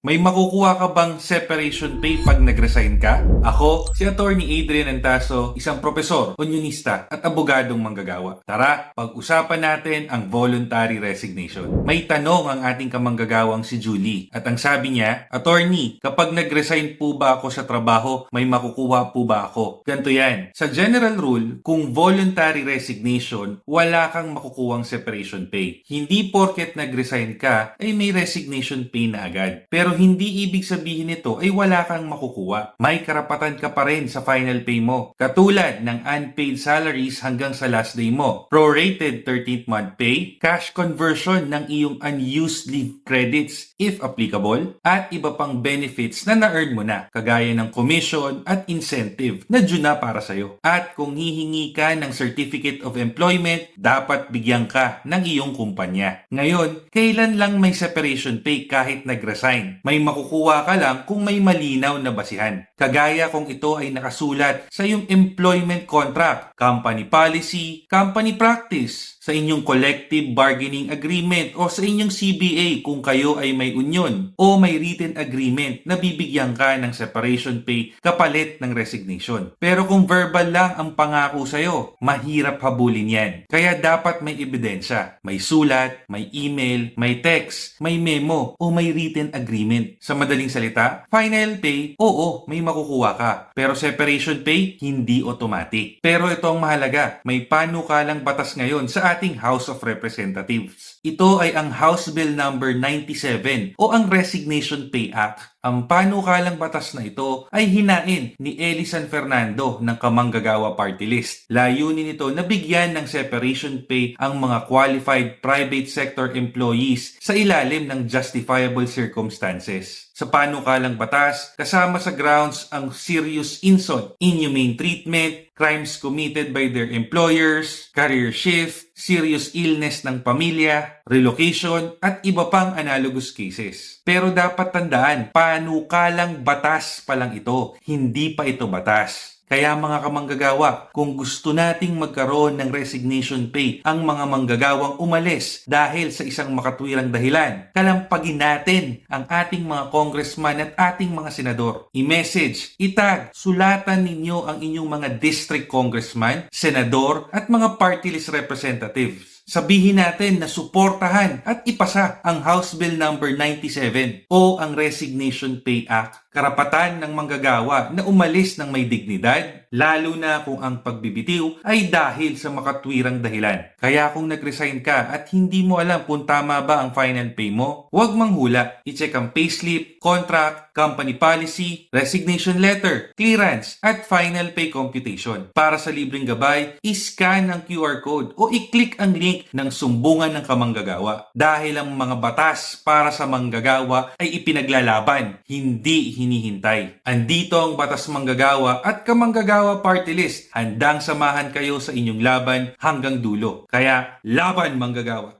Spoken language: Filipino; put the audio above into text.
May makukuha ka bang separation pay pag nag-resign ka? Ako, si Attorney Adrian Antaso, isang profesor, unionista at abogadong manggagawa. Tara, pag-usapan natin ang voluntary resignation. May tanong ang ating kamanggagawang si Julie at ang sabi niya, Attorney, kapag nag-resign po ba ako sa trabaho, may makukuha po ba ako? Ganito yan. Sa general rule, kung voluntary resignation, wala kang makukuhang separation pay. Hindi porket nag-resign ka, ay may resignation pay na agad. Pero hindi ibig sabihin nito ay wala kang makukuha. May karapatan ka pa rin sa final pay mo. Katulad ng unpaid salaries hanggang sa last day mo, prorated 13th month pay, cash conversion ng iyong unused leave credits if applicable, at iba pang benefits na na-earn mo na, kagaya ng commission at incentive na due na para sa'yo. At kung hihingi ka ng Certificate of Employment, dapat bigyan ka ng iyong kumpanya. Ngayon, kailan lang may separation pay kahit nag-resign? May makukuha ka lang kung may malinaw na basihan. Kagaya kung ito ay nakasulat sa iyong employment contract, company policy, company practice, sa inyong collective bargaining agreement o sa inyong CBA kung kayo ay may union, o may written agreement na bibigyan ka ng separation pay kapalit ng resignation. Pero kung verbal lang ang pangako sa'yo, mahirap habulin yan. Kaya dapat may ebidensya. May sulat, may email, may text, may memo, o may written agreement. Sa madaling salita, final pay, oo, may makukuha ka. Pero separation pay, hindi automatic. Pero ito ang mahalaga, may panukalang batas ngayon sa ating House of Representatives. Ito ay ang House Bill number 97 o ang Resignation Pay Act. Ang panukalang batas na ito ay hinain ni Eli San Fernando ng Kamanggagawa Party List. Layunin nito na bigyan ng separation pay ang mga qualified private sector employees sa ilalim ng justifiable circumstances. Sa panukalang batas, kasama sa grounds ang serious insult, inhumane treatment, crimes committed by their employers, career shift, serious illness ng pamilya, relocation, at iba pang analogous cases. Pero dapat tandaan, panukalang batas pa lang ito, hindi pa ito batas. Kaya mga kamanggagawa, kung gusto nating magkaroon ng resignation pay ang mga manggagawang umalis dahil sa isang makatwirang dahilan, kalampagin natin ang ating mga congressman at ating mga senador. I-message, itag, sulatan ninyo ang inyong mga district congressman, senador at mga party list representatives. Sabihin natin na suportahan at ipasa ang House Bill number 97 o ang Resignation Pay Act. Karapatan ng manggagawa na umalis ng may dignidad, lalo na kung ang pagbibitiw ay dahil sa makatwirang dahilan. Kaya kung nag-resign ka at hindi mo alam kung tama ba ang final pay mo, huwag manghula. I-check ang payslip, contract, company policy, resignation letter, clearance, at final pay computation. Para sa libreng gabay, i-scan ang QR code o i-click ang link ng sumbungan ng kamanggagawa. Dahil ang mga batas para sa manggagawa ay ipinaglalaban, hindi hinihintay. Andito ang Batas Manggagawa at Kamanggagawa Party List. Handang samahan kayo sa inyong laban hanggang dulo. Kaya, laban manggagawa!